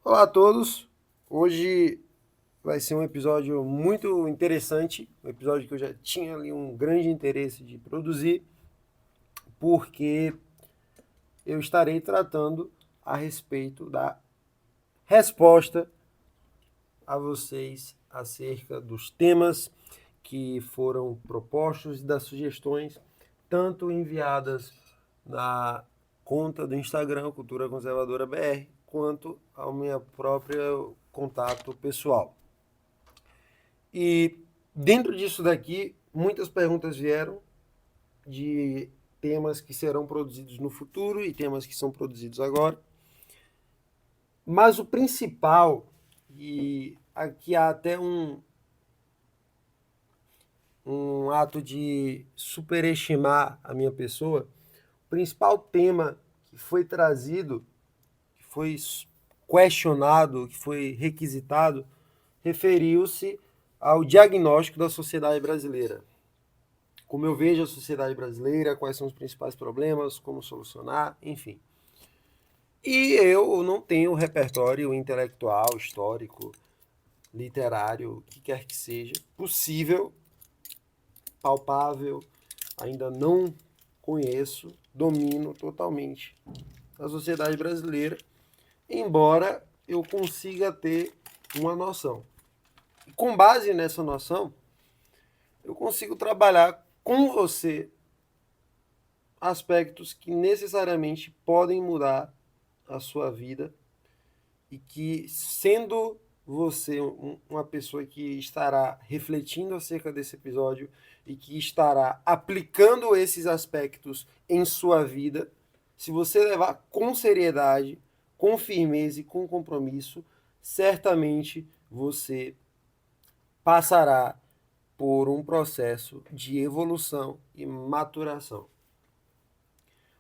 Olá a todos. Hoje vai ser um episódio muito interessante, um episódio que eu já tinha ali um grande interesse de produzir, porque eu estarei tratando a respeito da resposta a vocês acerca dos temas que foram propostos e das sugestões, tanto enviadas na conta do Instagram Cultura Conservadora BR, quanto ao meu próprio contato pessoal. E dentro disso daqui, muitas perguntas vieram de temas que serão produzidos no futuro e temas que são produzidos agora. Mas o principal, e aqui há até um ato de superestimar a minha pessoa, o principal tema que foi trazido, que foi questionado, que foi requisitado, referiu-se ao diagnóstico da sociedade brasileira. Como eu vejo a sociedade brasileira, quais são os principais problemas, como solucionar, enfim. E eu não tenho repertório intelectual, histórico, literário, o que quer que seja, possível, palpável, ainda não conheço, domino totalmente a sociedade brasileira, embora eu consiga ter uma noção. E com base nessa noção, eu consigo trabalhar com você aspectos que necessariamente podem mudar a sua vida e que, sendo você uma pessoa que estará refletindo acerca desse episódio e que estará aplicando esses aspectos em sua vida, se você levar com seriedade, com firmeza e com compromisso, certamente você passará por um processo de evolução e maturação.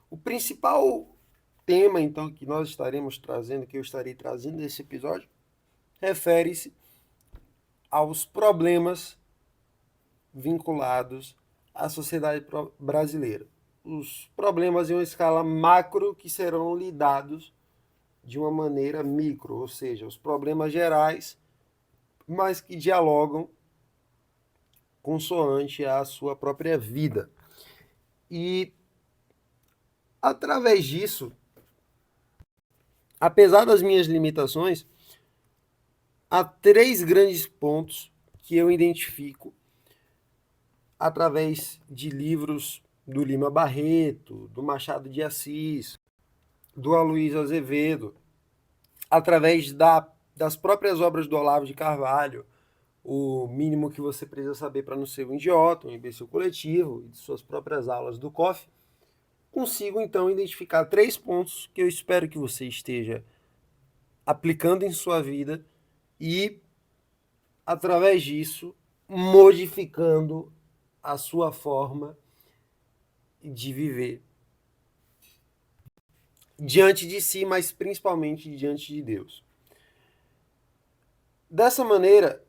O principal tema, então, que nós estaremos trazendo, que eu estarei trazendo nesse episódio, refere-se aos problemas vinculados à sociedade brasileira. Os problemas em uma escala macro que serão lidados de uma maneira micro, ou seja, os problemas gerais, mas que dialogam consoante à sua própria vida. E através disso, apesar das minhas limitações, há três grandes pontos que eu identifico através de livros do Lima Barreto, do Machado de Assis, do Aloysio Azevedo, através das próprias obras do Olavo de Carvalho, O Mínimo que Você Precisa Saber para Não Ser um Idiota, um Imbecil Coletivo, e de suas próprias aulas do COF, consigo então identificar três pontos que eu espero que você esteja aplicando em sua vida e, através disso, modificando a sua forma de viver diante de si, mas principalmente diante de Deus. Dessa maneira,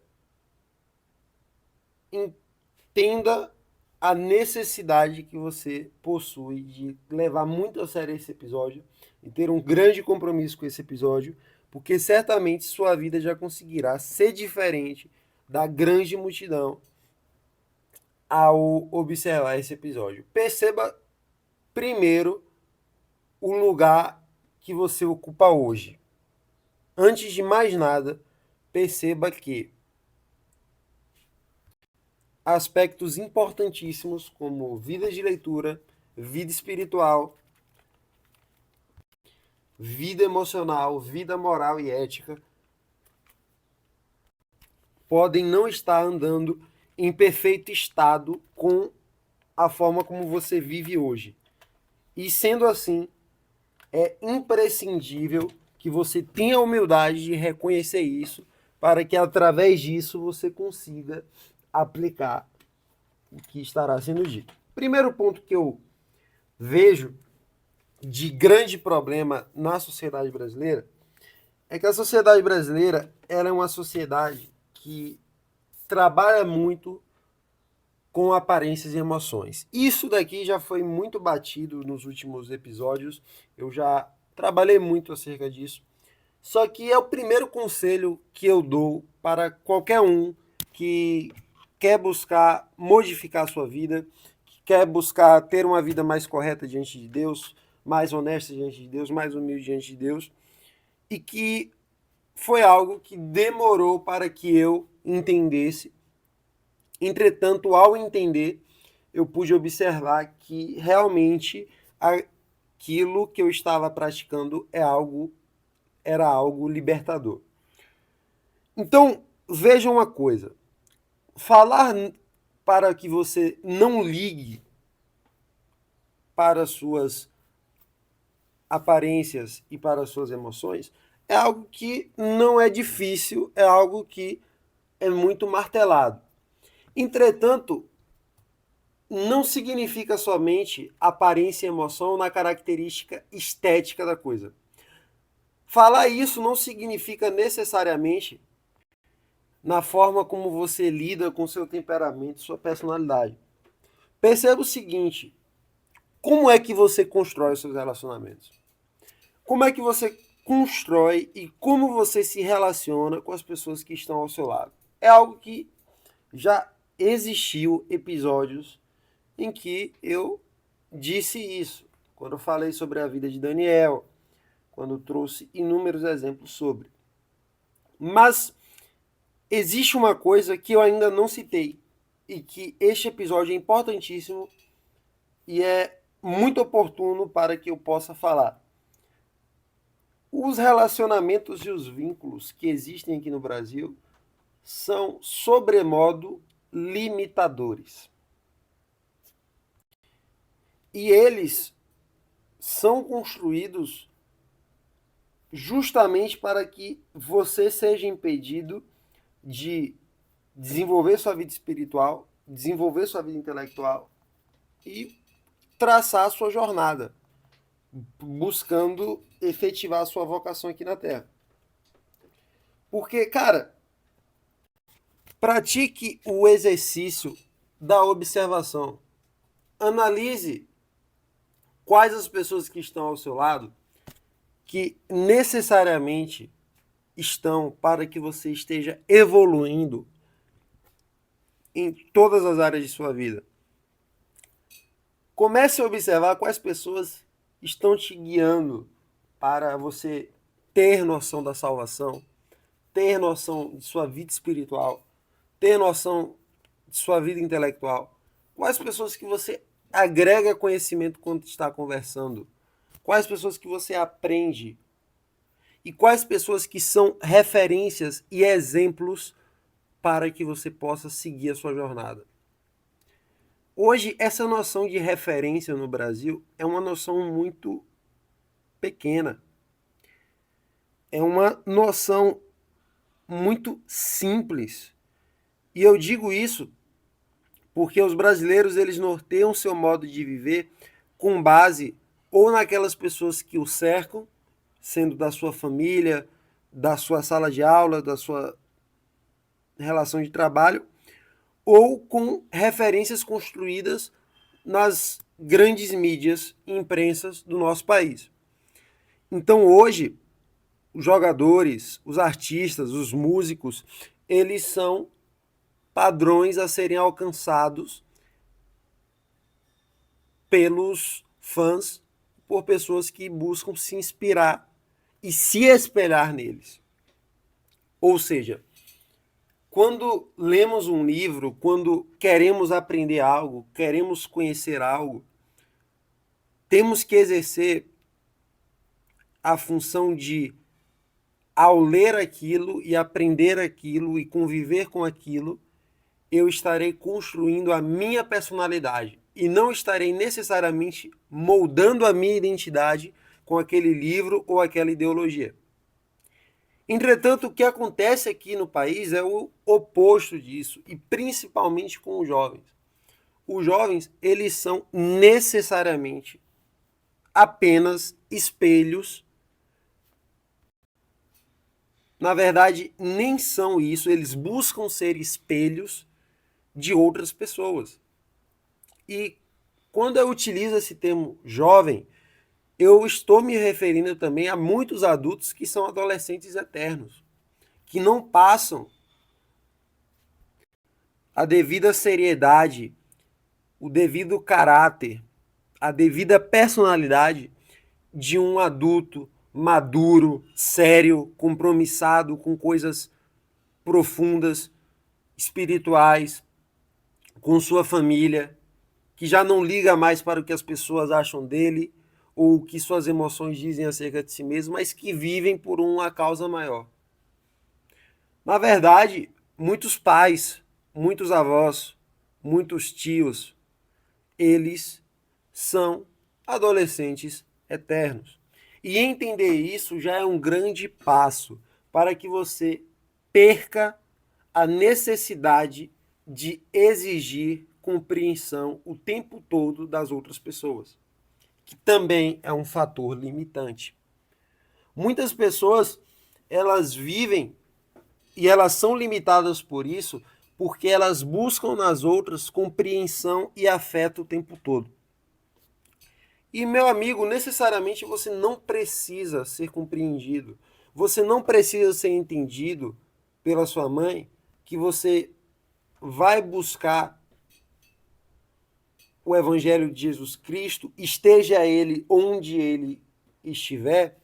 entenda a necessidade que você possui de levar muito a sério esse episódio e ter um grande compromisso com esse episódio, porque certamente sua vida já conseguirá ser diferente da grande multidão ao observar esse episódio. Perceba primeiro o lugar que você ocupa hoje. Antes de mais nada, perceba que aspectos importantíssimos como vida de leitura, vida espiritual, vida emocional, vida moral e ética podem não estar andando em perfeito estado com a forma como você vive hoje. E sendo assim, é imprescindível que você tenha a humildade de reconhecer isso, para que através disso você consiga aplicar o que estará sendo dito. Primeiro ponto que eu vejo de grande problema na sociedade brasileira é que a sociedade brasileira ela é uma sociedade que trabalha muito com aparências e emoções. Isso daqui já foi muito batido nos últimos episódios, eu já trabalhei muito acerca disso, Só que é o primeiro conselho que eu dou para qualquer um que quer buscar modificar a sua vida, que quer buscar ter uma vida mais correta diante de Deus, mais honesta diante de Deus, mais humilde diante de Deus, e que foi algo que demorou para que eu entendesse. Entretanto, ao entender, eu pude observar que realmente aquilo que eu estava praticando era algo libertador. Então, veja uma coisa. Falar para que você não ligue para suas aparências e para suas emoções é algo que não é difícil, é algo que é muito martelado. Entretanto, não significa somente aparência e emoção na característica estética da coisa. Falar isso não significa necessariamente na forma como você lida com seu temperamento, sua personalidade. Perceba o seguinte: como é que você constrói os seus relacionamentos? Como é que você constrói e como você se relaciona com as pessoas que estão ao seu lado? É algo que já existiu episódios em que eu disse isso, quando eu falei sobre a vida de Daniel, quando eu trouxe inúmeros exemplos sobre. Mas existe uma coisa que eu ainda não citei e que este episódio é importantíssimo e é muito oportuno para que eu possa falar. Os relacionamentos e os vínculos que existem aqui no Brasil são sobremodo limitadores. E eles são construídos justamente para que você seja impedido de desenvolver sua vida espiritual, desenvolver sua vida intelectual e traçar a sua jornada, buscando efetivar a sua vocação aqui na Terra. Porque, cara, pratique o exercício da observação. Analise quais as pessoas que estão ao seu lado que necessariamente estão para que você esteja evoluindo em todas as áreas de sua vida. Comece a observar quais pessoas estão te guiando para você ter noção da salvação, ter noção de sua vida espiritual, ter noção de sua vida intelectual. Quais pessoas que você agrega conhecimento quando está conversando? Quais pessoas que você aprende? E quais pessoas que são referências e exemplos para que você possa seguir a sua jornada? Hoje, essa noção de referência no Brasil é uma noção muito pequena. É uma noção muito simples. E eu digo isso porque os brasileiros eles norteiam seu modo de viver com base ou naquelas pessoas que o cercam, sendo da sua família, da sua sala de aula, da sua relação de trabalho, ou com referências construídas nas grandes mídias e imprensas do nosso país. Então hoje, os jogadores, os artistas, os músicos, eles são padrões a serem alcançados pelos fãs, por pessoas que buscam se inspirar e se espelhar neles. Ou seja, quando lemos um livro, quando queremos aprender algo, queremos conhecer algo, temos que exercer a função de, ao ler aquilo e aprender aquilo e conviver com aquilo, eu estarei construindo a minha personalidade e não estarei necessariamente moldando a minha identidade com aquele livro ou aquela ideologia. Entretanto, o que acontece aqui no país é o oposto disso, e principalmente com os jovens. Os jovens, eles são necessariamente apenas espelhos. Na verdade, nem são isso, eles buscam ser espelhos de outras pessoas. E quando eu utilizo esse termo jovem, eu estou me referindo também a muitos adultos que são adolescentes eternos, que não passam a devida seriedade, o devido caráter, a devida personalidade de um adulto maduro, sério, compromissado com coisas profundas, espirituais, com sua família, que já não liga mais para o que as pessoas acham dele ou o que suas emoções dizem acerca de si mesmo, mas que vivem por uma causa maior. Na verdade, muitos pais, muitos avós, muitos tios, eles são adolescentes eternos. E entender isso já é um grande passo para que você perca a necessidade de exigir compreensão o tempo todo das outras pessoas, que também é um fator limitante. Muitas pessoas, elas vivem e elas são limitadas por isso porque elas buscam nas outras compreensão e afeto o tempo todo. E, meu amigo, necessariamente você não precisa ser compreendido. Você não precisa ser entendido pela sua mãe, que você vai buscar o Evangelho de Jesus Cristo, esteja ele onde ele estiver.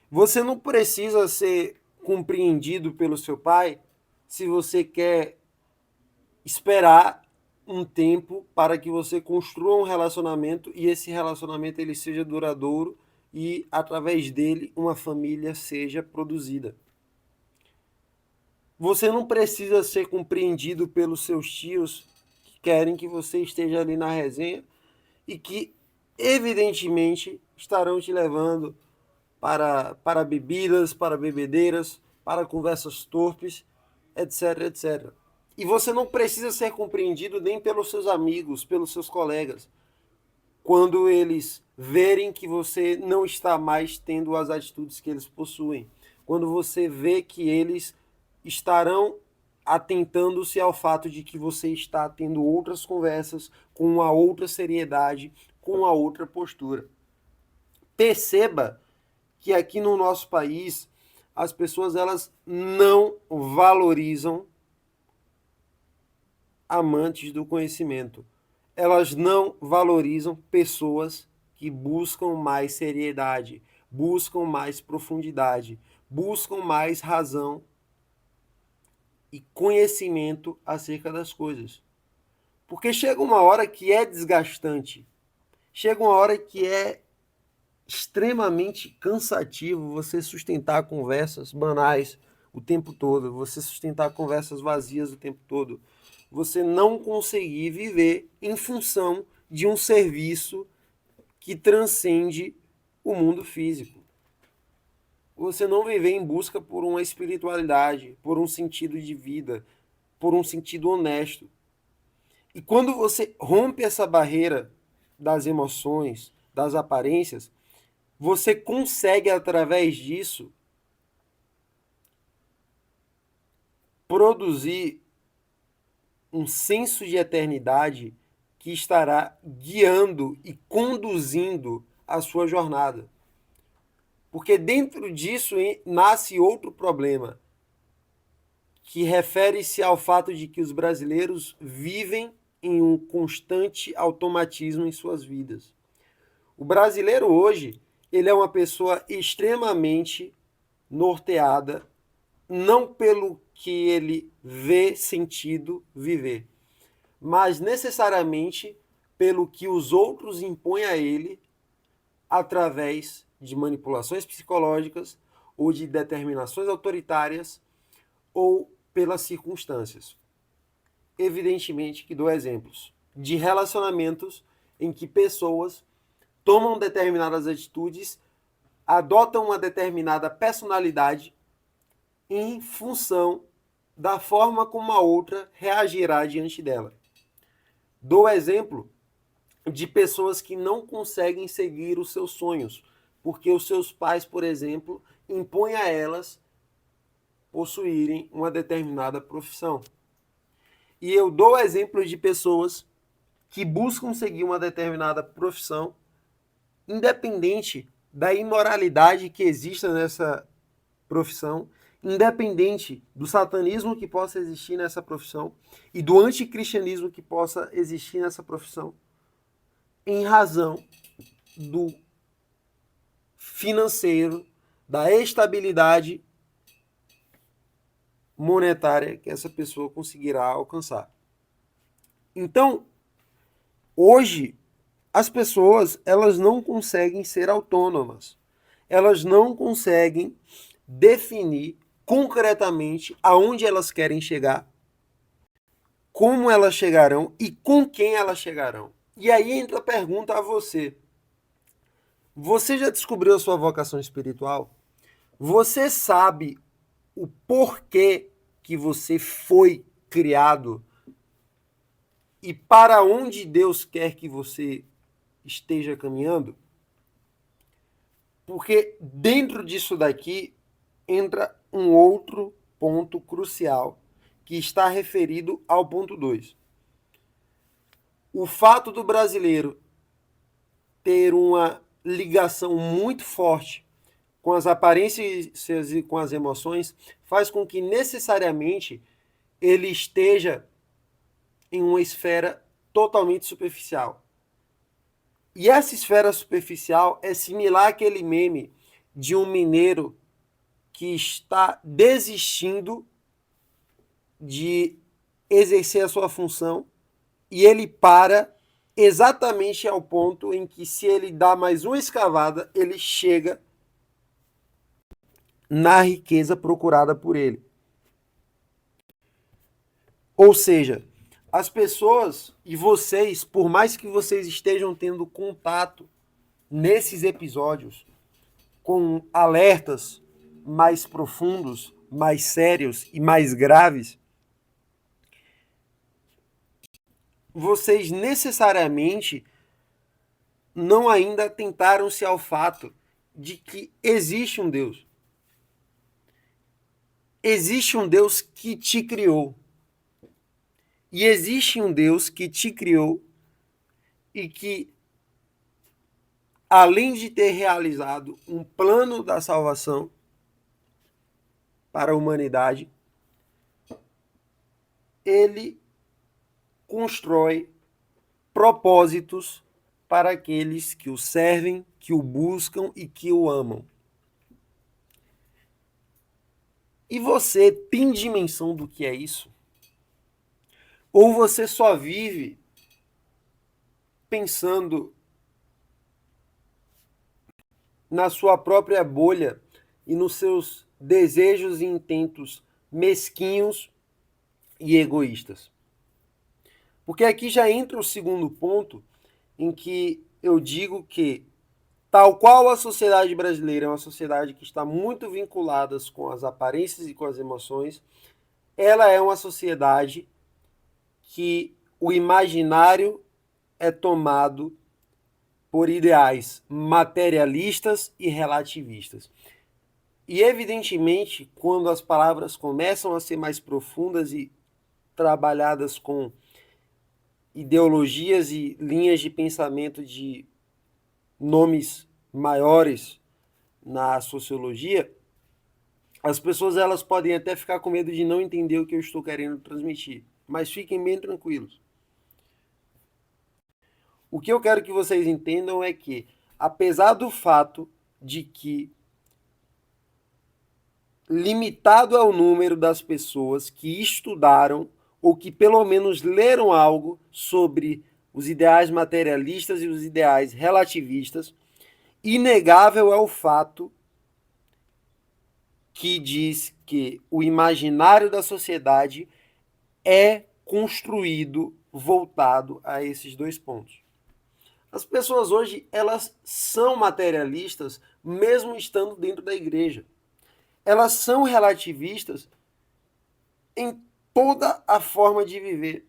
Você não precisa ser compreendido pelo seu pai se você quer esperar um tempo para que você construa um relacionamento e esse relacionamento ele seja duradouro e através dele uma família seja produzida. Você não precisa ser compreendido pelos seus tios que querem que você esteja ali na resenha e que evidentemente estarão te levando para bebidas, para bebedeiras, para conversas torpes, etc, etc. E você não precisa ser compreendido nem pelos seus amigos, pelos seus colegas, quando eles verem que você não está mais tendo as atitudes que eles possuem. Quando você vê que eles estarão atentando-se ao fato de que você está tendo outras conversas com uma outra seriedade, com uma outra postura. Perceba que aqui no nosso país as pessoas elas não valorizam amantes do conhecimento. Elas não valorizam pessoas que buscam mais seriedade, buscam mais profundidade, buscam mais razão e conhecimento acerca das coisas. Porque chega uma hora que é desgastante, chega uma hora que é extremamente cansativo você sustentar conversas banais o tempo todo, você sustentar conversas vazias o tempo todo, você não conseguir viver em função de um serviço que transcende o mundo físico. Você não viver em busca por uma espiritualidade, por um sentido de vida, por um sentido honesto. E quando você rompe essa barreira das emoções, das aparências, você consegue, através disso, produzir um senso de eternidade que estará guiando e conduzindo a sua jornada. Porque dentro disso nasce outro problema, que refere-se ao fato de que os brasileiros vivem em um constante automatismo em suas vidas. O brasileiro hoje, ele é uma pessoa extremamente norteada, não pelo que ele vê sentido viver, mas necessariamente pelo que os outros impõem a ele através de manipulações psicológicas ou de determinações autoritárias ou pelas circunstâncias. Evidentemente que dou exemplos de relacionamentos em que pessoas tomam determinadas atitudes, adotam uma determinada personalidade em função da forma como a outra reagirá diante dela. Dou exemplo de pessoas que não conseguem seguir os seus sonhos, porque os seus pais, por exemplo, impõem a elas possuírem uma determinada profissão. E eu dou exemplo de pessoas que buscam seguir uma determinada profissão independente da imoralidade que exista nessa profissão, independente do satanismo que possa existir nessa profissão e do anticristianismo que possa existir nessa profissão, em razão do financeiro, da estabilidade monetária que essa pessoa conseguirá alcançar. Então, hoje, as pessoas, elas não conseguem ser autônomas. Elas não conseguem definir concretamente aonde elas querem chegar, como elas chegarão e com quem elas chegarão. E aí entra a pergunta a você. Você já descobriu a sua vocação espiritual? Você sabe o porquê que você foi criado e para onde Deus quer que você esteja caminhando? Porque dentro disso daqui entra um outro ponto crucial que está referido ao ponto 2. O fato do brasileiro ter uma ligação muito forte com as aparências e com as emoções faz com que necessariamente ele esteja em uma esfera totalmente superficial. E essa esfera superficial é similar àquele meme de um mineiro que está desistindo de exercer a sua função e ele para exatamente ao ponto em que, se ele dá mais uma escavada, ele chega na riqueza procurada por ele. Ou seja, as pessoas e vocês, por mais que vocês estejam tendo contato nesses episódios com alertas mais profundos, mais sérios e mais graves, vocês necessariamente não ainda atentaram-se ao fato de que existe um Deus. Existe um Deus que te criou. E existe um Deus que te criou e que, além de ter realizado um plano da salvação para a humanidade, ele constrói propósitos para aqueles que o servem, que o buscam e que o amam. E você tem dimensão do que é isso? Ou você só vive pensando na sua própria bolha e nos seus desejos e intentos mesquinhos e egoístas? Porque aqui já entra o segundo ponto, em que eu digo que, tal qual a sociedade brasileira é uma sociedade que está muito vinculada com as aparências e com as emoções, ela é uma sociedade que o imaginário é tomado por ideais materialistas e relativistas. E, evidentemente, quando as palavras começam a ser mais profundas e trabalhadas com ideologias e linhas de pensamento de nomes maiores na sociologia, as pessoas, elas podem até ficar com medo de não entender o que eu estou querendo transmitir, mas fiquem bem tranquilos. O que eu quero que vocês entendam é que, apesar do fato de que limitado é o número das pessoas que estudaram ou que pelo menos leram algo sobre os ideais materialistas e os ideais relativistas, inegável é o fato que diz que o imaginário da sociedade é construído voltado a esses dois pontos. As pessoas hoje, elas são materialistas mesmo estando dentro da igreja. Elas são relativistas em toda a forma de viver.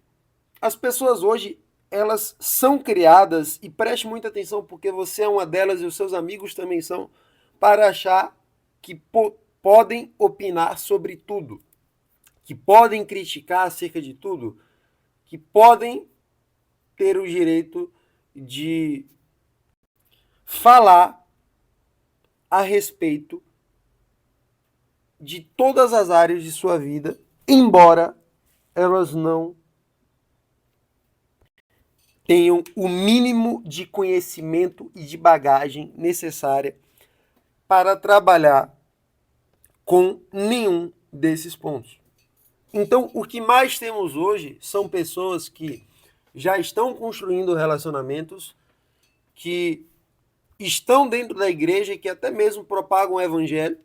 As pessoas hoje, elas são criadas, e preste muita atenção porque você é uma delas e os seus amigos também são, para achar que podem opinar sobre tudo, que podem criticar acerca de tudo, que podem ter o direito de falar a respeito de todas as áreas de sua vida, embora elas não tenham o mínimo de conhecimento e de bagagem necessária para trabalhar com nenhum desses pontos. Então, o que mais temos hoje são pessoas que já estão construindo relacionamentos, que estão dentro da igreja e que até mesmo propagam o evangelho,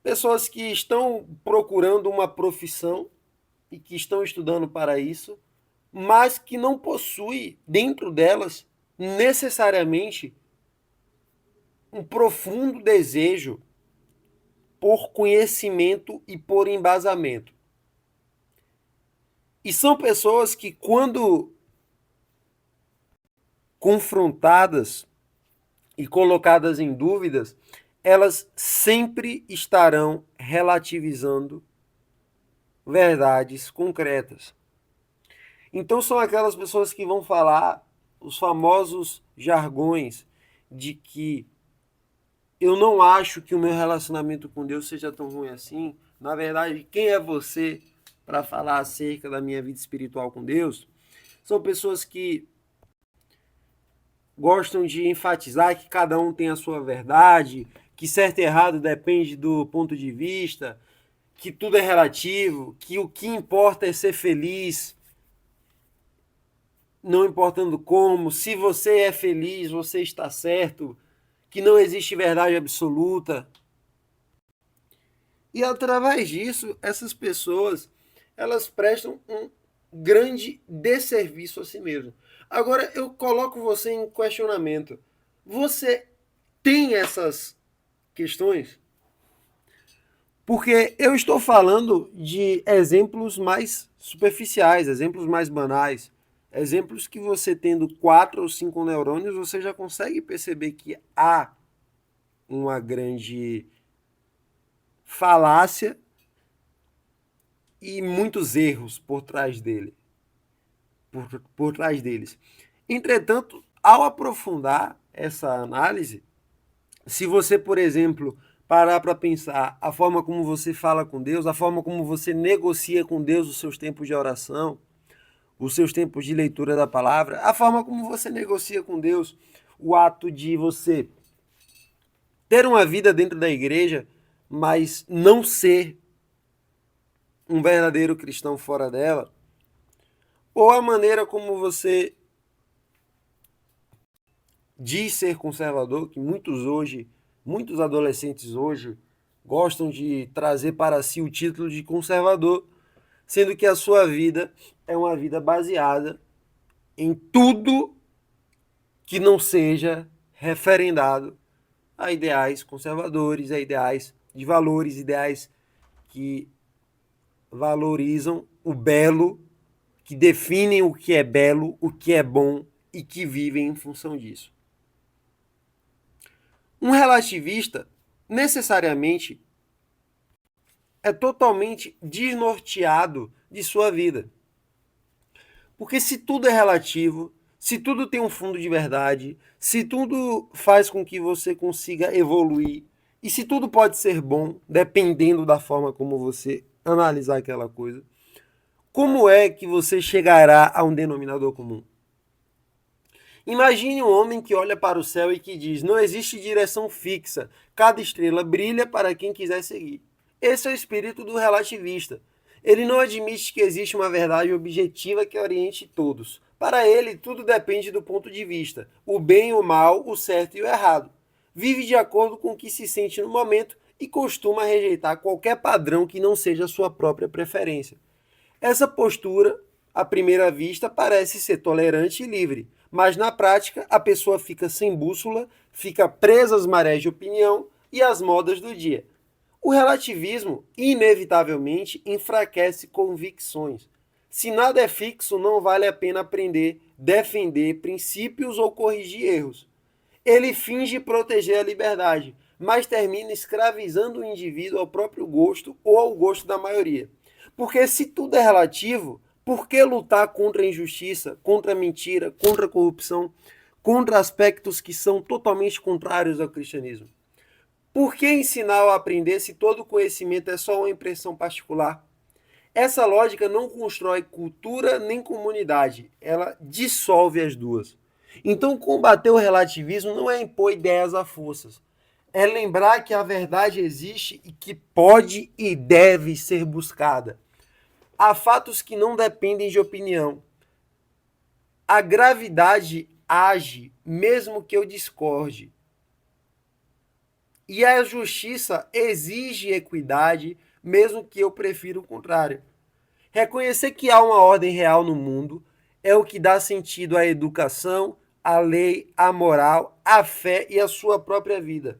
pessoas que estão procurando uma profissão e que estão estudando para isso, mas que não possuem dentro delas necessariamente um profundo desejo por conhecimento e por embasamento. E são pessoas que, quando confrontadas e colocadas em dúvidas, elas sempre estarão relativizando verdades concretas. Então são aquelas pessoas que vão falar os famosos jargões de que eu não acho que o meu relacionamento com Deus seja tão ruim assim. Na verdade, quem é você para falar acerca da minha vida espiritual com Deus? São pessoas que gostam de enfatizar que cada um tem a sua verdade, que certo e errado depende do ponto de vista, que tudo é relativo, que o que importa é ser feliz, não importando como, se você é feliz, você está certo, que não existe verdade absoluta. E através disso, essas pessoas, elas prestam um grande desserviço a si mesmo. Agora, eu coloco você em questionamento. Você tem essas questões? Porque eu estou falando de exemplos mais superficiais, exemplos mais banais, exemplos que você tendo 4 ou 5 neurônios, você já consegue perceber que há uma grande falácia e muitos erros por trás dele, por trás deles. Entretanto, ao aprofundar essa análise, se você, por exemplo, parar para pensar a forma como você fala com Deus, a forma como você negocia com Deus os seus tempos de oração, os seus tempos de leitura da palavra, a forma como você negocia com Deus, o ato de você ter uma vida dentro da igreja, mas não ser um verdadeiro cristão fora dela, ou a maneira como você diz ser conservador, que muitos adolescentes hoje gostam de trazer para si o título de conservador, sendo que a sua vida é uma vida baseada em tudo que não seja referendado a ideais conservadores, a ideais de valores, ideais que valorizam o belo, que definem o que é belo, o que é bom e que vivem em função disso. Um relativista, necessariamente, é totalmente desnorteado de sua vida. Porque se tudo é relativo, se tudo tem um fundo de verdade, se tudo faz com que você consiga evoluir, e se tudo pode ser bom, dependendo da forma como você analisar aquela coisa, como é que você chegará a um denominador comum? Imagine um homem que olha para o céu e que diz: não existe direção fixa, cada estrela brilha para quem quiser seguir. Esse é o espírito do relativista. Ele não admite que existe uma verdade objetiva que oriente todos. Para ele, tudo depende do ponto de vista: o bem, o mal, o certo e o errado. Vive de acordo com o que se sente no momento e costuma rejeitar qualquer padrão que não seja sua própria preferência. Essa postura, à primeira vista, parece ser tolerante e livre, mas na prática a pessoa fica sem bússola, fica presa às marés de opinião e às modas do dia. O relativismo, inevitavelmente, enfraquece convicções. Se nada é fixo, não vale a pena aprender, defender princípios ou corrigir erros. Ele finge proteger a liberdade, mas termina escravizando o indivíduo ao próprio gosto ou ao gosto da maioria. Porque se tudo é relativo, por que lutar contra a injustiça, contra a mentira, contra a corrupção? contra aspectos que são totalmente contrários ao cristianismo. Por que ensinar ou aprender se todo conhecimento é só uma impressão particular? Essa lógica não constrói cultura nem comunidade, ela dissolve as duas. Então, combater o relativismo não é impor ideias a forças, é lembrar que a verdade existe e que pode e deve ser buscada. Há fatos que não dependem de opinião. A gravidade age mesmo que eu discorde. E a justiça exige equidade, mesmo que eu prefira o contrário. Reconhecer que há uma ordem real no mundo é o que dá sentido à educação, à lei, à moral, à fé e à sua própria vida.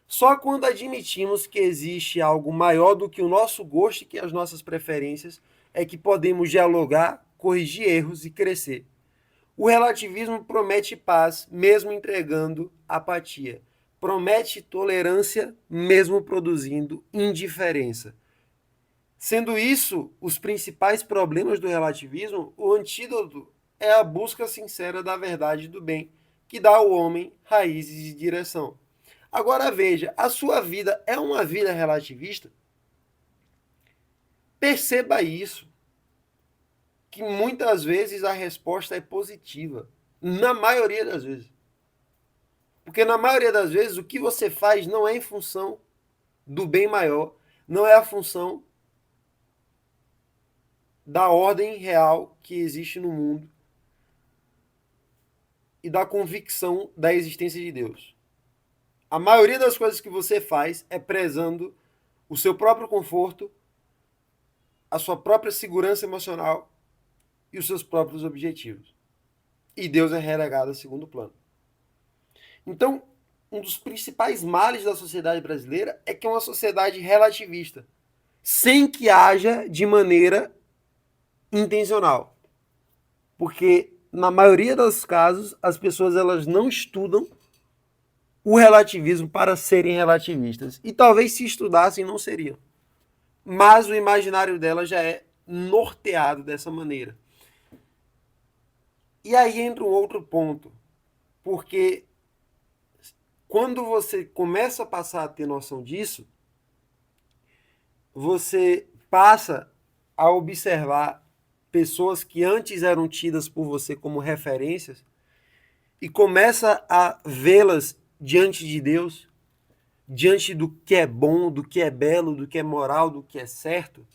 Só quando admitimos que existe algo maior do que o nosso gosto e que as nossas preferências é que podemos dialogar, corrigir erros e crescer. O relativismo promete paz, mesmo entregando apatia. Promete tolerância, mesmo produzindo indiferença. Sendo isso os principais problemas do relativismo, o antídoto é a busca sincera da verdade e do bem, que dá ao homem raízes de direção. Agora veja, a sua vida é uma vida relativista? Perceba isso, que muitas vezes a resposta é positiva, na maioria das vezes. Porque na maioria das vezes o que você faz não é em função do bem maior, não é a função da ordem real que existe no mundo e da convicção da existência de Deus. A maioria das coisas que você faz é prezando o seu próprio conforto, a sua própria segurança emocional e os seus próprios objetivos. E Deus é relegado a segundo plano. Então, um dos principais males da sociedade brasileira é que é uma sociedade relativista, sem que haja de maneira intencional. Porque, na maioria dos casos, as pessoas elas não estudam o relativismo para serem relativistas. E talvez se estudassem, não seriam. Mas o imaginário delas já é norteado dessa maneira. E aí entra um outro ponto. Porque quando você começa a passar a ter noção disso, você passa a observar pessoas que antes eram tidas por você como referências e começa a vê-las diante de Deus, diante do que é bom, do que é belo, do que é moral, do que é certo,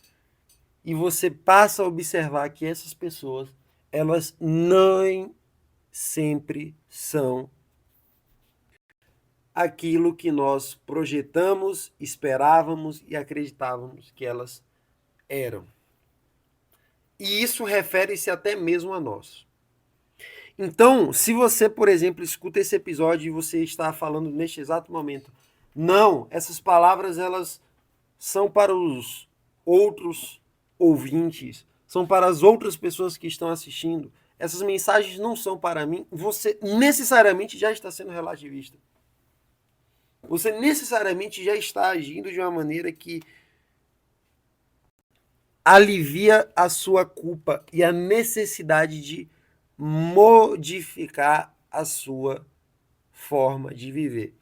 e você passa a observar que essas pessoas, elas nem sempre são aquilo que nós projetamos, esperávamos e acreditávamos que elas eram. E isso refere-se até mesmo a nós. Então, se você, por exemplo, escuta esse episódio e você está falando neste exato momento, não, essas palavras elas são para os outros ouvintes, são para as outras pessoas que estão assistindo. Essas mensagens não são para mim. Você necessariamente já está sendo relativista. Você necessariamente já está agindo de uma maneira que alivia a sua culpa e a necessidade de modificar a sua forma de viver.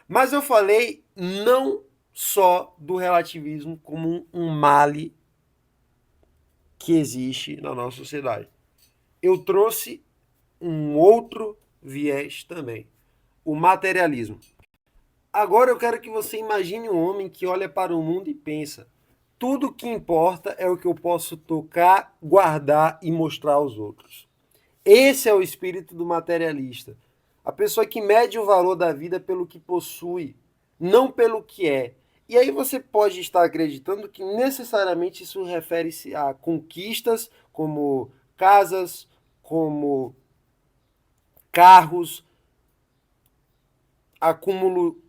Mas eu falei não só do relativismo como um male que existe na nossa sociedade. Eu trouxe um outro viés também, o materialismo. Agora eu quero que você imagine um homem que olha para o mundo e pensa: tudo que importa é o que eu posso tocar, guardar e mostrar aos outros. Esse é o espírito do materialista. A pessoa que mede o valor da vida pelo que possui, não pelo que é. E aí você pode estar acreditando que necessariamente isso refere-se a conquistas como casas, como carros, acúmulo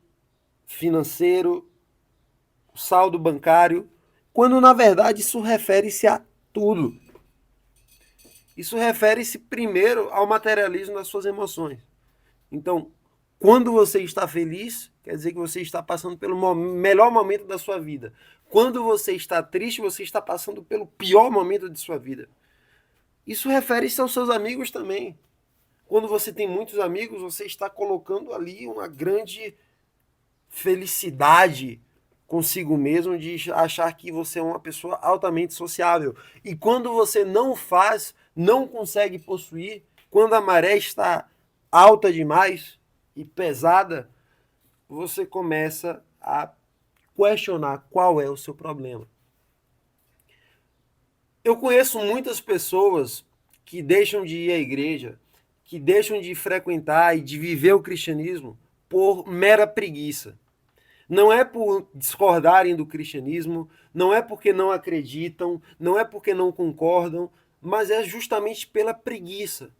financeiro, saldo bancário, quando na verdade isso refere-se a tudo. Isso refere-se primeiro ao materialismo das suas emoções. Então, quando você está feliz, quer dizer que você está passando pelo melhor momento da sua vida. Quando você está triste, você está passando pelo pior momento de sua vida. Isso refere-se aos seus amigos também. Quando você tem muitos amigos, você está colocando ali uma grande felicidade consigo mesmo de achar que você é uma pessoa altamente sociável. E quando você não faz, não consegue possuir, quando a maré está alta demais e pesada, você começa a questionar qual é o seu problema. Eu conheço muitas pessoas que deixam de ir à igreja, que deixam de frequentar e de viver o cristianismo por mera preguiça. Não é por discordarem do cristianismo, não é porque não acreditam, não é porque não concordam, mas é justamente pela preguiça.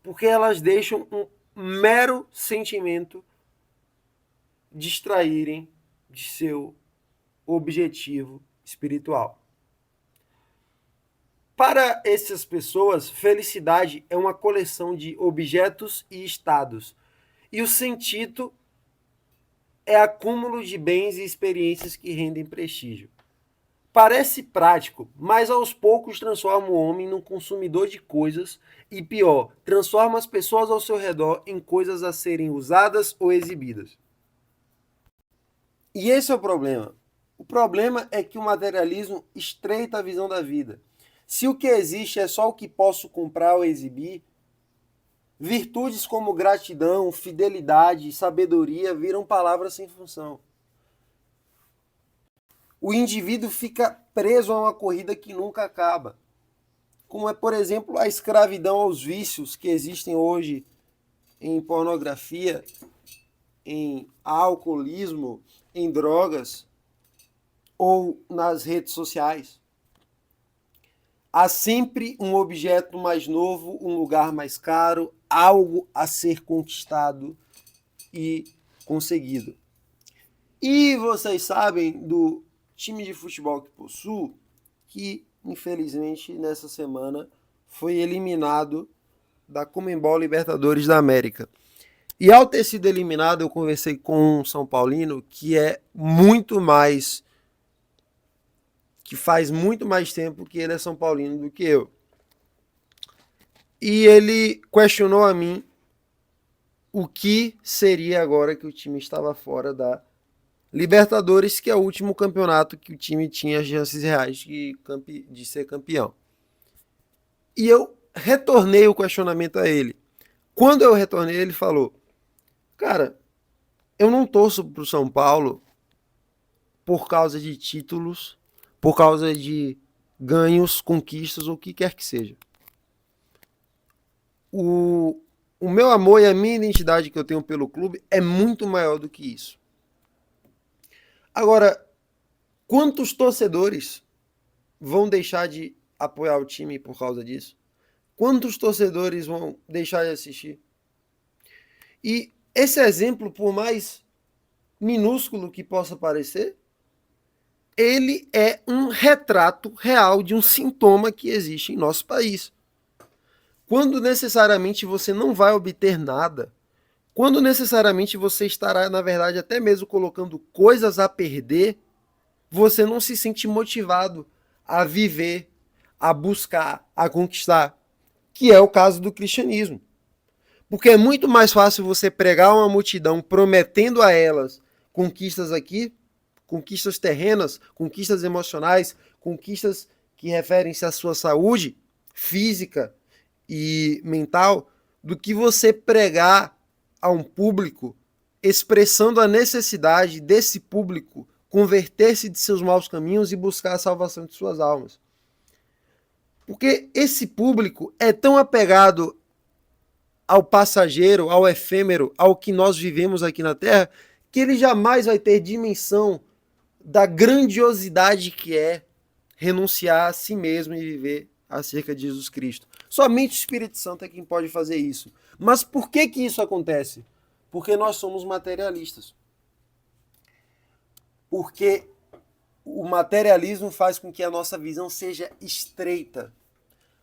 Porque elas deixam um mero sentimento distraírem de seu objetivo espiritual. Para essas pessoas, felicidade é uma coleção de objetos e estados. E o sentido é acúmulo de bens e experiências que rendem prestígio. Parece prático, mas aos poucos transforma o homem num consumidor de coisas e, pior, transforma as pessoas ao seu redor em coisas a serem usadas ou exibidas. E esse é o problema. O problema é que o materialismo estreita a visão da vida. Se o que existe é só o que posso comprar ou exibir, virtudes como gratidão, fidelidade e sabedoria viram palavras sem função. O indivíduo fica preso a uma corrida que nunca acaba. Como é, por exemplo, a escravidão aos vícios que existem hoje em pornografia, em alcoolismo, em drogas ou nas redes sociais. Há sempre um objeto mais novo, um lugar mais caro, algo a ser conquistado e conseguido. E vocês sabem do time de futebol que possuo, que infelizmente nessa semana foi eliminado da Conmebol Libertadores da América. E ao ter sido eliminado, eu conversei com um São Paulino que é muito mais, que faz muito mais tempo que ele é São Paulino do que eu. E ele questionou a mim o que seria agora que o time estava fora da Libertadores, que é o último campeonato que o time tinha chances reais de ser campeão. E eu retornei o questionamento a ele. Quando eu retornei, ele falou: cara, eu não torço pro São Paulo por causa de títulos, por causa de ganhos, conquistas ou o que quer que seja. O meu amor e a minha identidade que eu tenho pelo clube é muito maior do que isso. Agora, quantos torcedores vão deixar de apoiar o time por causa disso? Quantos torcedores vão deixar de assistir? E esse exemplo, por mais minúsculo que possa parecer, ele é um retrato real de um sintoma que existe em nosso país. Quando necessariamente você não vai obter nada, quando necessariamente você estará, na verdade, até mesmo colocando coisas a perder, você não se sente motivado a viver, a buscar, a conquistar, que é o caso do cristianismo. Porque é muito mais fácil você pregar uma multidão prometendo a elas conquistas aqui, conquistas terrenas, conquistas emocionais, conquistas que referem-se à sua saúde física e mental, do que você pregar a um público expressando a necessidade desse público converter-se de seus maus caminhos e buscar a salvação de suas almas. Porque esse público é tão apegado ao passageiro, ao efêmero, ao que nós vivemos aqui na Terra, que ele jamais vai ter dimensão da grandiosidade que é renunciar a si mesmo e viver acerca de Jesus Cristo. Somente o Espírito Santo é quem pode fazer isso. Mas por que isso acontece? Porque nós somos materialistas. Porque o materialismo faz com que a nossa visão seja estreita,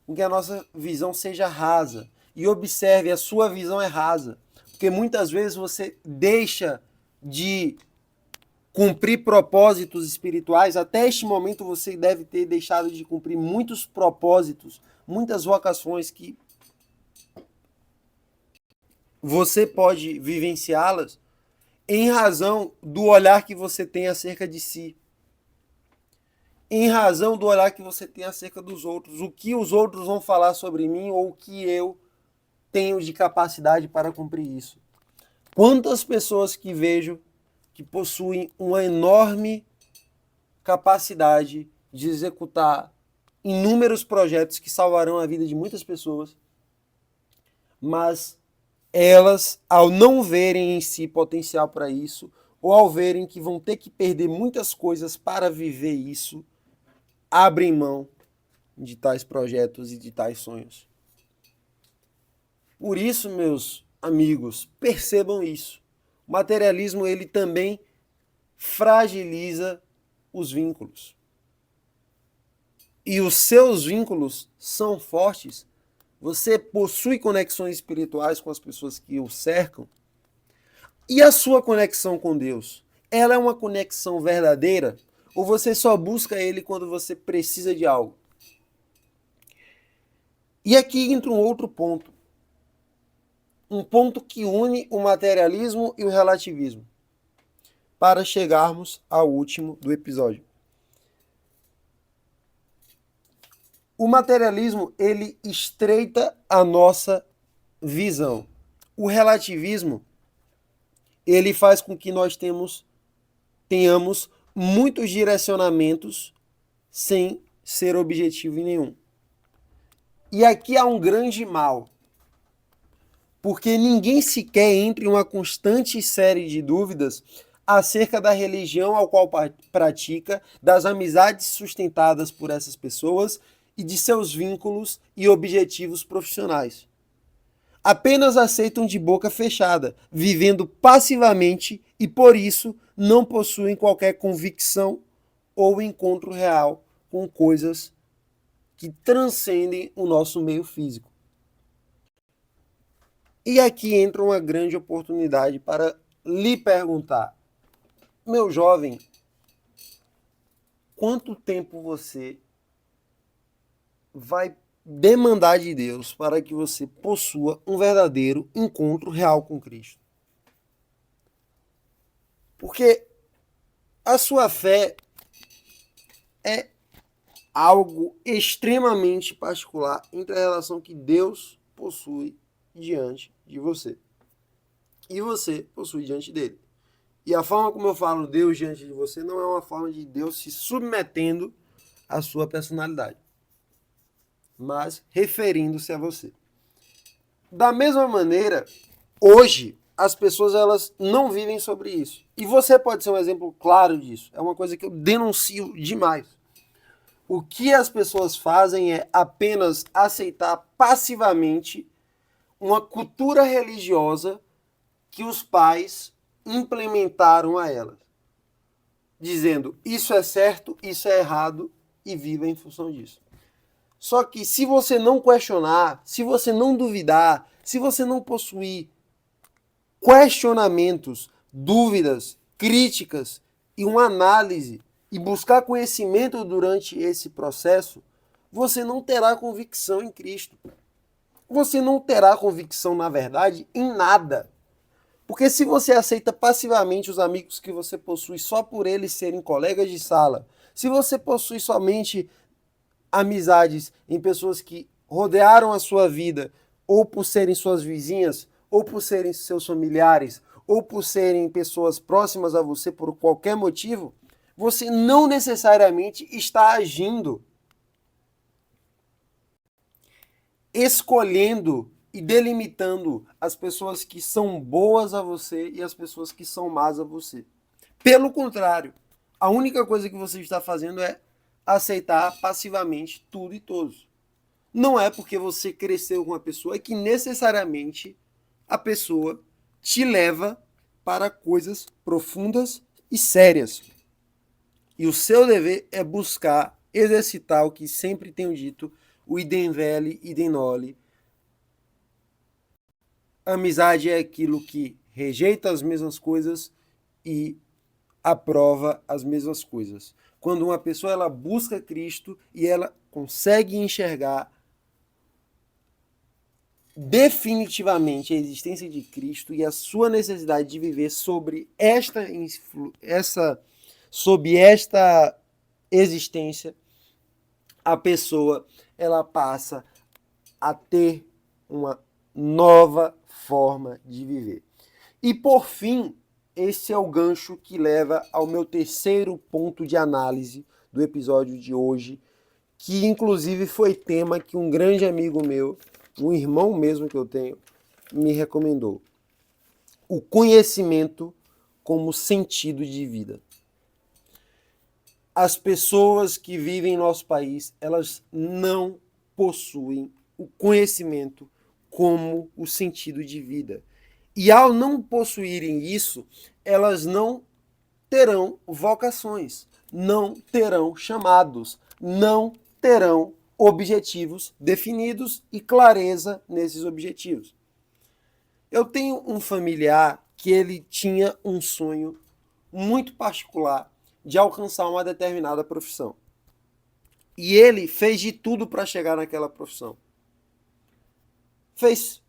com que a nossa visão seja rasa. E observe, a sua visão é rasa. Porque muitas vezes você deixa de cumprir propósitos espirituais. Até este momento você deve ter deixado de cumprir muitos propósitos, muitas vocações que você pode vivenciá-las em razão do olhar que você tem acerca de si, em razão do olhar que você tem acerca dos outros, o que os outros vão falar sobre mim ou o que eu tenho de capacidade para cumprir isso. Quantas pessoas que vejo que possuem uma enorme capacidade de executar inúmeros projetos que salvarão a vida de muitas pessoas, mas elas, ao não verem em si potencial para isso, ou ao verem que vão ter que perder muitas coisas para viver isso, abrem mão de tais projetos e de tais sonhos. Por isso, meus amigos, percebam isso. O materialismo, ele também fragiliza os vínculos. E os seus vínculos são fortes. Você possui conexões espirituais com as pessoas que o cercam. E a sua conexão com Deus? Ela é uma conexão verdadeira? Ou você só busca Ele quando você precisa de algo? E aqui entra um outro ponto. Um ponto que une o materialismo e o relativismo. Para chegarmos ao último do episódio. O materialismo, ele estreita a nossa visão. O relativismo, ele faz com que nós tenhamos muitos direcionamentos sem ser objetivo em nenhum. E aqui há um grande mal, porque ninguém sequer entra em uma constante série de dúvidas acerca da religião ao qual pratica, das amizades sustentadas por essas pessoas e de seus vínculos e objetivos profissionais. Apenas aceitam de boca fechada, vivendo passivamente e, por isso, não possuem qualquer convicção ou encontro real com coisas que transcendem o nosso meio físico. E aqui entra uma grande oportunidade para lhe perguntar, meu jovem, quanto tempo você vai demandar de Deus para que você possua um verdadeiro encontro real com Cristo? Porque a sua fé é algo extremamente particular entre a relação que Deus possui diante de você e você possui diante dele. E a forma como eu falo Deus diante de você não é uma forma de Deus se submetendo à sua personalidade, mas referindo-se a você. Da mesma maneira, hoje as pessoas elas não vivem sobre isso. E você pode ser um exemplo claro disso. É uma coisa que eu denuncio demais. O que as pessoas fazem é apenas aceitar passivamente uma cultura religiosa que os pais implementaram a elas, dizendo isso é certo, isso é errado e viva em função disso. Só que se você não questionar, se você não duvidar, se você não possuir questionamentos, dúvidas, críticas e uma análise e buscar conhecimento durante esse processo, você não terá convicção em Cristo. Você não terá convicção, na verdade, em nada. Porque se você aceita passivamente os amigos que você possui só por eles serem colegas de sala, se você possui somente amizades em pessoas que rodearam a sua vida, ou por serem suas vizinhas, ou por serem seus familiares, ou por serem pessoas próximas a você por qualquer motivo, você não necessariamente está agindo, escolhendo e delimitando as pessoas que são boas a você e as pessoas que são más a você. Pelo contrário, a única coisa que você está fazendo é aceitar passivamente tudo e todos. Não é porque você cresceu com uma pessoa que necessariamente a pessoa te leva para coisas profundas e sérias. E o seu dever é buscar exercitar o que sempre tenho dito, o idem vele, idem noli. Amizade é aquilo que rejeita as mesmas coisas e aprova as mesmas coisas. Quando uma pessoa ela busca Cristo e ela consegue enxergar definitivamente a existência de Cristo e a sua necessidade de viver sob esta existência, a pessoa ela passa a ter uma nova forma de viver. E por fim, esse é o gancho que leva ao meu terceiro ponto de análise do episódio de hoje, que inclusive foi tema que um grande amigo meu, um irmão mesmo que eu tenho, me recomendou. O conhecimento como sentido de vida. As pessoas que vivem em nosso país, elas não possuem o conhecimento como o sentido de vida. E ao não possuírem isso, elas não terão vocações, não terão chamados, não terão objetivos definidos e clareza nesses objetivos. Eu tenho um familiar que ele tinha um sonho muito particular de alcançar uma determinada profissão. E ele fez de tudo para chegar naquela profissão. Fez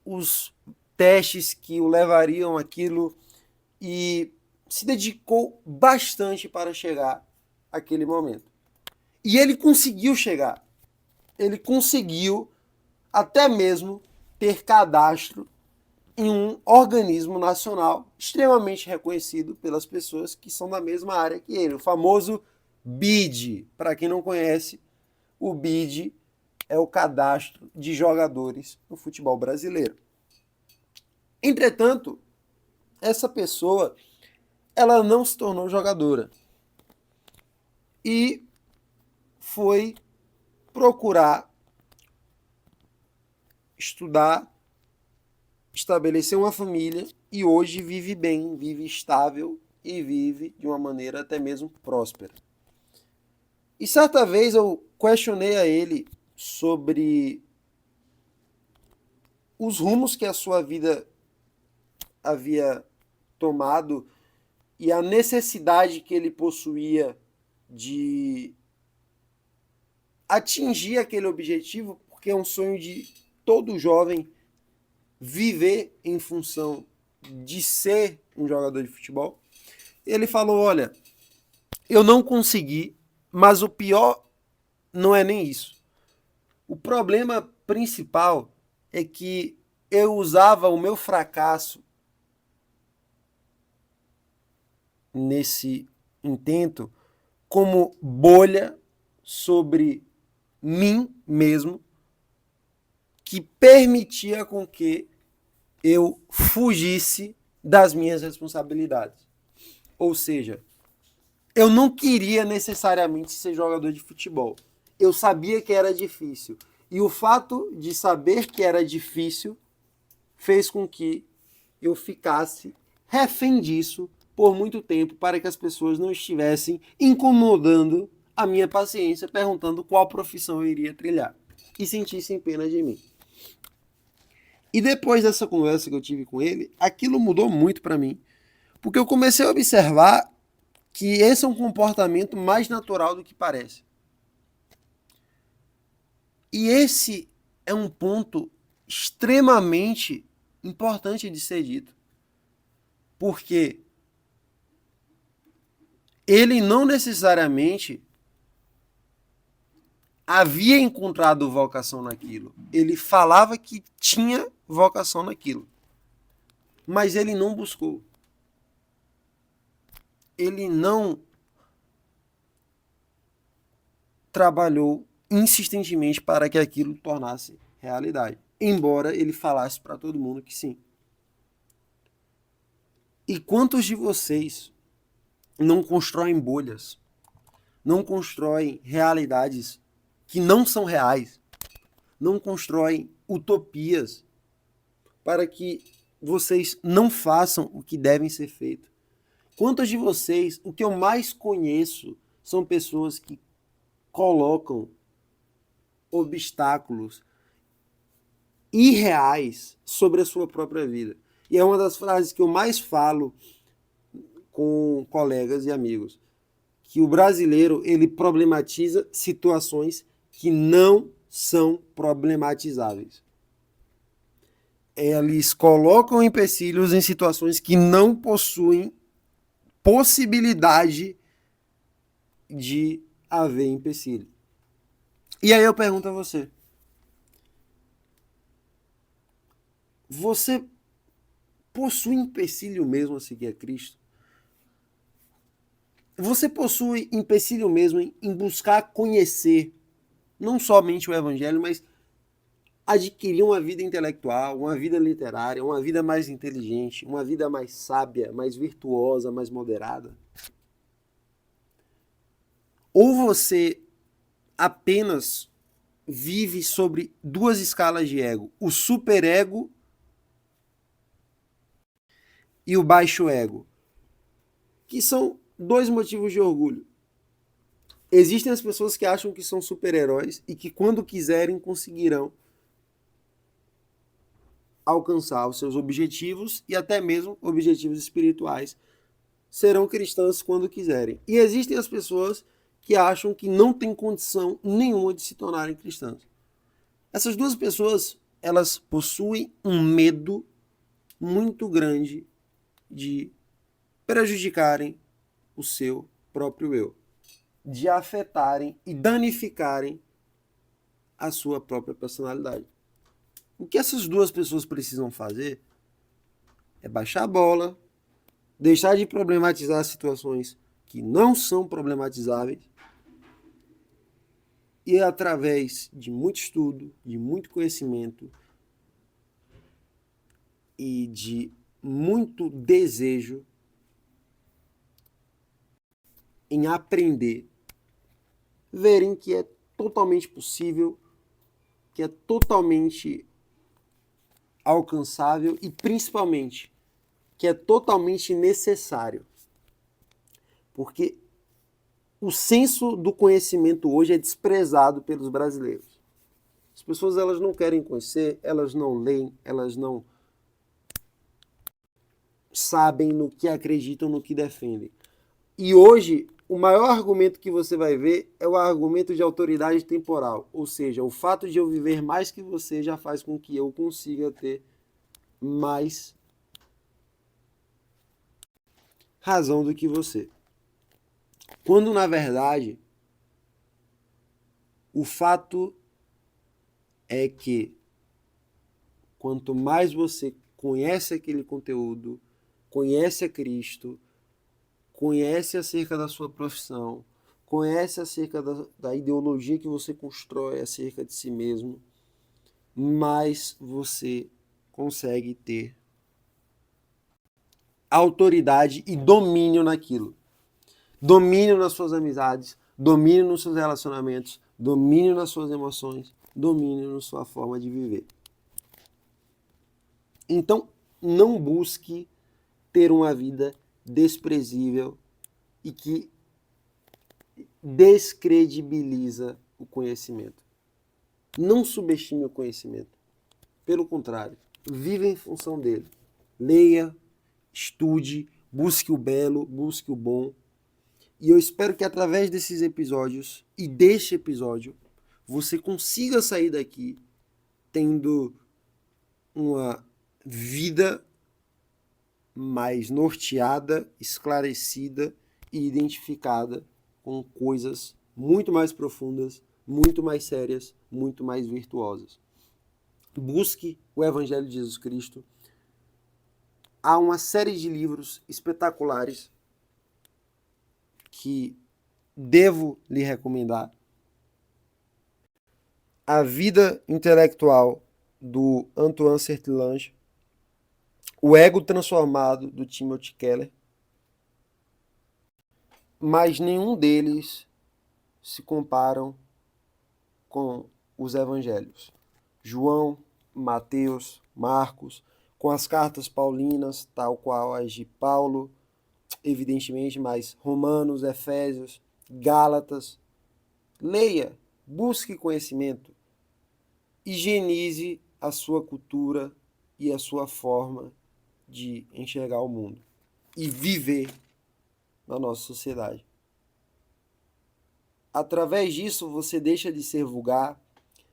os testes que o levariam àquilo e se dedicou bastante para chegar àquele momento. E ele conseguiu chegar. Ele conseguiu até mesmo ter cadastro em um organismo nacional extremamente reconhecido pelas pessoas que são da mesma área que ele, o famoso BID. Para quem não conhece, o BID é o cadastro de jogadores no futebol brasileiro. Entretanto, essa pessoa ela não se tornou jogadora e foi procurar estudar, estabelecer uma família e hoje vive bem, vive estável e vive de uma maneira até mesmo próspera. E certa vez eu questionei a ele sobre os rumos que a sua vida havia tomado e a necessidade que ele possuía de atingir aquele objetivo, porque é um sonho de todo jovem viver em função de ser um jogador de futebol. Ele falou, olha, eu não consegui, mas o pior não é nem isso. O problema principal é que eu usava o meu fracasso nesse intento como bolha sobre mim mesmo, que permitia com que eu fugisse das minhas responsabilidades. Ou seja, eu não queria necessariamente ser jogador de futebol. Eu sabia que era difícil. E o fato de saber que era difícil fez com que eu ficasse refém disso por muito tempo, para que as pessoas não estivessem incomodando a minha paciência, perguntando qual profissão eu iria trilhar e sentissem pena de mim. E depois dessa conversa que eu tive com ele, aquilo mudou muito para mim, porque eu comecei a observar que esse é um comportamento mais natural do que parece. E esse é um ponto extremamente importante de ser dito, porque ele não necessariamente havia encontrado vocação naquilo. Ele falava que tinha vocação naquilo, mas ele não buscou. Ele não trabalhou insistentemente para que aquilo tornasse realidade, embora ele falasse para todo mundo que sim. E quantos de vocês não constroem bolhas, não constroem realidades que não são reais, não constroem utopias para que vocês não façam o que devem ser feito? Quantos de vocês, o que eu mais conheço, são pessoas que colocam obstáculos irreais sobre a sua própria vida? E é uma das frases que eu mais falo com colegas e amigos, que o brasileiro ele problematiza situações que não são problematizáveis. eles colocam empecilhos em situações que não possuem possibilidade de haver empecilho. E aí eu pergunto a você: você possui empecilho mesmo a seguir a Cristo? Você possui empecilho mesmo em buscar conhecer não somente o Evangelho, mas adquirir uma vida intelectual, uma vida literária, uma vida mais inteligente, uma vida mais sábia, mais virtuosa, mais moderada? Ou você apenas vive sobre duas escalas de ego, o superego e o baixo ego, que são dois motivos de orgulho. Existem as pessoas que acham que são super-heróis e que quando quiserem conseguirão alcançar os seus objetivos e até mesmo objetivos espirituais. Serão cristãs quando quiserem. E existem as pessoas que acham que não têm condição nenhuma de se tornarem cristãs. Essas duas pessoas, elas possuem um medo muito grande de prejudicarem o seu próprio eu, de afetarem e danificarem a sua própria personalidade. O que essas duas pessoas precisam fazer é baixar a bola, deixar de problematizar situações que não são problematizáveis e, através de muito estudo, de muito conhecimento e de muito desejo em aprender, verem que é totalmente possível, que é totalmente alcançável e, principalmente, que é totalmente necessário. Porque o senso do conhecimento hoje é desprezado pelos brasileiros. As pessoas, elas não querem conhecer, elas não leem, elas não sabem no que acreditam, no que defendem. E hoje, o maior argumento que você vai ver é o argumento de autoridade temporal. Ou seja, o fato de eu viver mais que você já faz com que eu consiga ter mais razão do que você. Quando, na verdade, o fato é que quanto mais você conhece aquele conteúdo, conhece a Cristo, conhece acerca da sua profissão, conhece acerca da ideologia que você constrói acerca de si mesmo, mais você consegue ter autoridade e domínio naquilo. Domínio nas suas amizades, domínio nos seus relacionamentos, domínio nas suas emoções, domínio na sua forma de viver. Então, não busque ter uma vida desprezível e que descredibiliza o conhecimento. Não subestime o conhecimento. Pelo contrário, viva em função dele. Leia, estude, busque o belo, busque o bom. E eu espero que através desses episódios e deste episódio, você consiga sair daqui tendo uma vida mais norteada, esclarecida e identificada com coisas muito mais profundas, muito mais sérias, muito mais virtuosas. Busque o Evangelho de Jesus Cristo. Há uma série de livros espetaculares que devo lhe recomendar. A Vida Intelectual, do Antoine Sertillanges, O Ego Transformado, do Timothy Keller, mas nenhum deles se comparam com os evangelhos. João, Mateus, Marcos, com as cartas paulinas, tal qual as de Paulo, evidentemente, mas Romanos, Efésios, Gálatas. Leia, busque conhecimento, higienize a sua cultura e a sua forma de enxergar o mundo e viver na nossa sociedade. Através disso, você deixa de ser vulgar,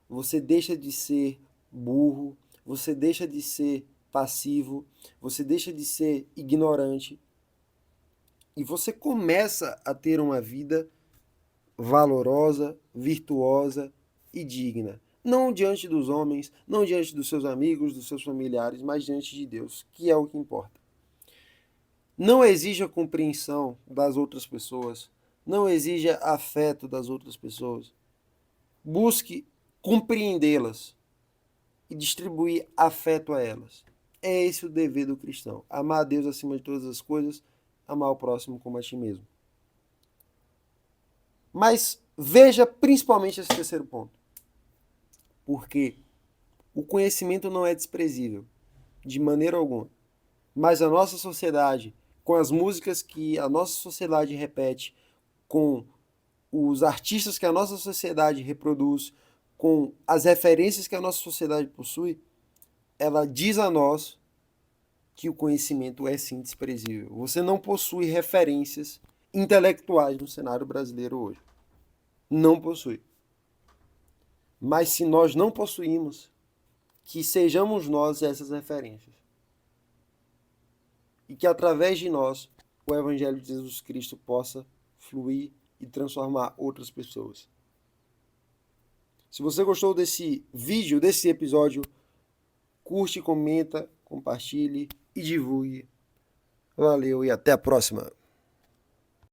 você deixa de ser burro, você deixa de ser passivo, você deixa de ser ignorante e você começa a ter uma vida valorosa, virtuosa e digna. Não diante dos homens, não diante dos seus amigos, dos seus familiares, mas diante de Deus, que é o que importa. Não exija compreensão das outras pessoas, não exija afeto das outras pessoas. Busque compreendê-las e distribuir afeto a elas. É esse o dever do cristão. Amar a Deus acima de todas as coisas, amar o próximo como a ti mesmo. Mas veja principalmente esse terceiro ponto. Porque o conhecimento não é desprezível, de maneira alguma. Mas a nossa sociedade, com as músicas que a nossa sociedade repete, com os artistas que a nossa sociedade reproduz, com as referências que a nossa sociedade possui, ela diz a nós que o conhecimento é sim desprezível. Você não possui referências intelectuais no cenário brasileiro hoje. Não possui. Mas se nós não possuímos, que sejamos nós essas referências. E que através de nós o Evangelho de Jesus Cristo possa fluir e transformar outras pessoas. Se você gostou desse vídeo, desse episódio, curte, comenta, compartilhe e divulgue. Valeu e até a próxima!